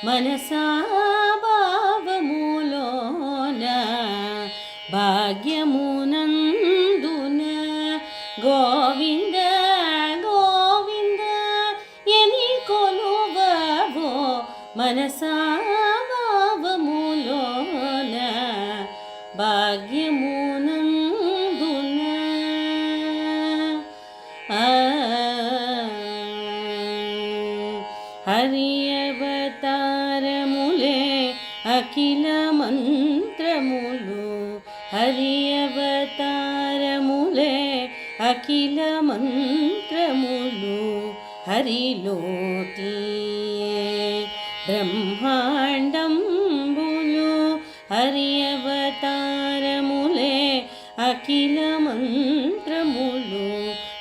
మనసా భావములోన భాగ్యమునందున గోవింద గోవింద ఎని కొలువవో మనసా భావములోన భాగ్యమునందున హరి అవతారములే అఖిల మంత్రములు హరి అవతారములే అఖిల మంత్రములు హరిలోతి బ్రహ్మాండంబులు హరి అవతారములే అఖిల మంత్రములు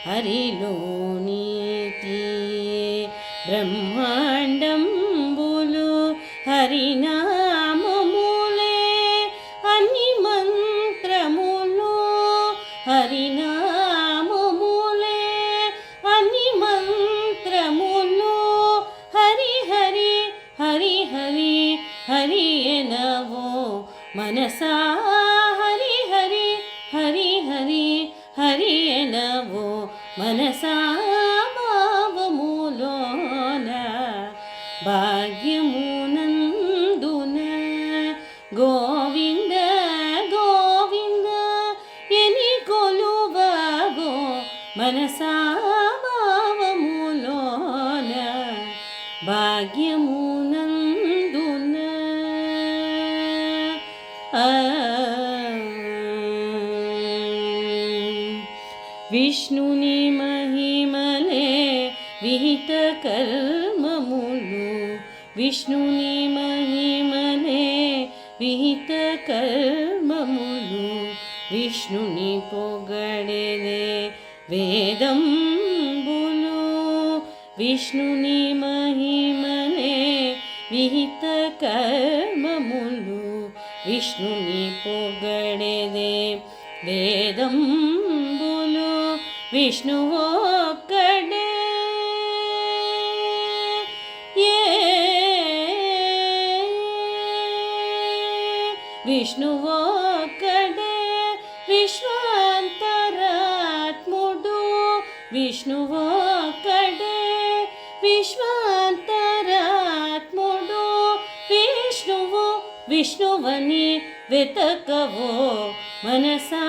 హరిలోనీతి బ్రహ్మాండంబులు హరినామములే అన్ని మంత్రములు హరినామములే అన్ని మంత్రములు హరి హరి హరి హరి హరి ఎనవో మనసా హరి హరి హరి హరి హరి ఎనవో మనసా భావములోన భాగ్యమునందున గోవింద గోవింద ఎని కొలువవో మనసా భావములోన భాగ్యమునందున విష్ణుని మహిమలే విహిత కర్మములు విష్ణుని మహిమలే విహిత కర్మములు విష్ణుని పొగడెదే వేదంబులు విష్ణుని మహిమలే విహిత కర్మములు విష్ణుని పొగడెదే వేదంబులు విష్ణువొక్కడే విష్ణువొక్కడే విశ్వాంతరాత్ముడు విష్ణువొక్కడే విశ్వాంతరాత్ముడు విష్ణువు విష్ణువని వెతకవో మనసా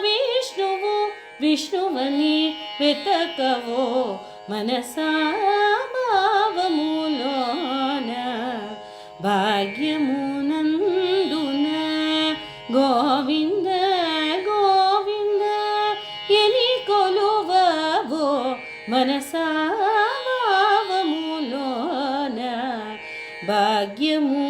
విష్ణువు విష్ణువని వెతకవో మనసా భావములోన భాగ్యమునందున గోవింద గోవింద ఎని కొలువవో మనసా భావములోన భాగ్యమునందున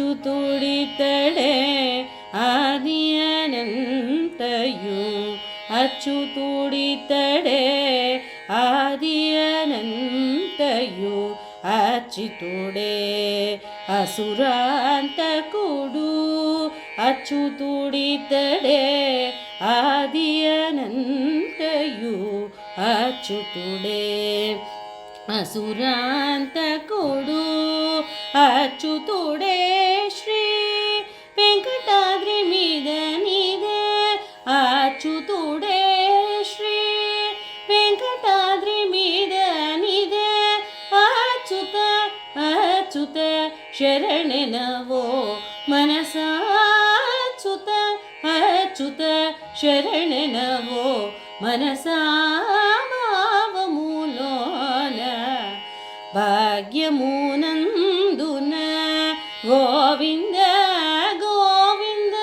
ಅಚ್ಚುತುಡಿತಡೆ ಆದಿ ಅನಂತಯು ಅಚ್ಚುತುಡಿತಡೆ ಆದಿ ಅನಂತಯು ಅಚ್ಯುತುಡೆ ಅಸುರಾಂತಕುಡು ಅಚ್ಚುತುಡಿತಡೆ ಆದಿ ಅನಂತಯು ಅಚ್ಯುತುಡೆ అసురాంతకుడు అచ్యుతుడే శ్రీ వెంకటాద్రి మీద నీదే అచ్యుతుడే శ్రీ వెంకటాద్రి మీద నీదే అచ్యుత అచ్యుత శరణెనవో మనసా అచ్యుత అచ్యుత శరణెనవో మనసా భాగ్యమునందున గోవింద గోవింద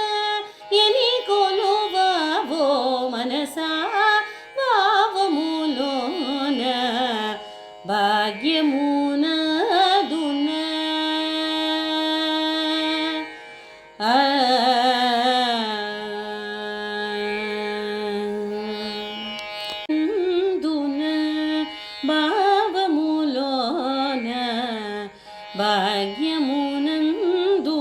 ఎని కొలువవో మనసా భావములోన భాగ్యమునందున భాగ్యమున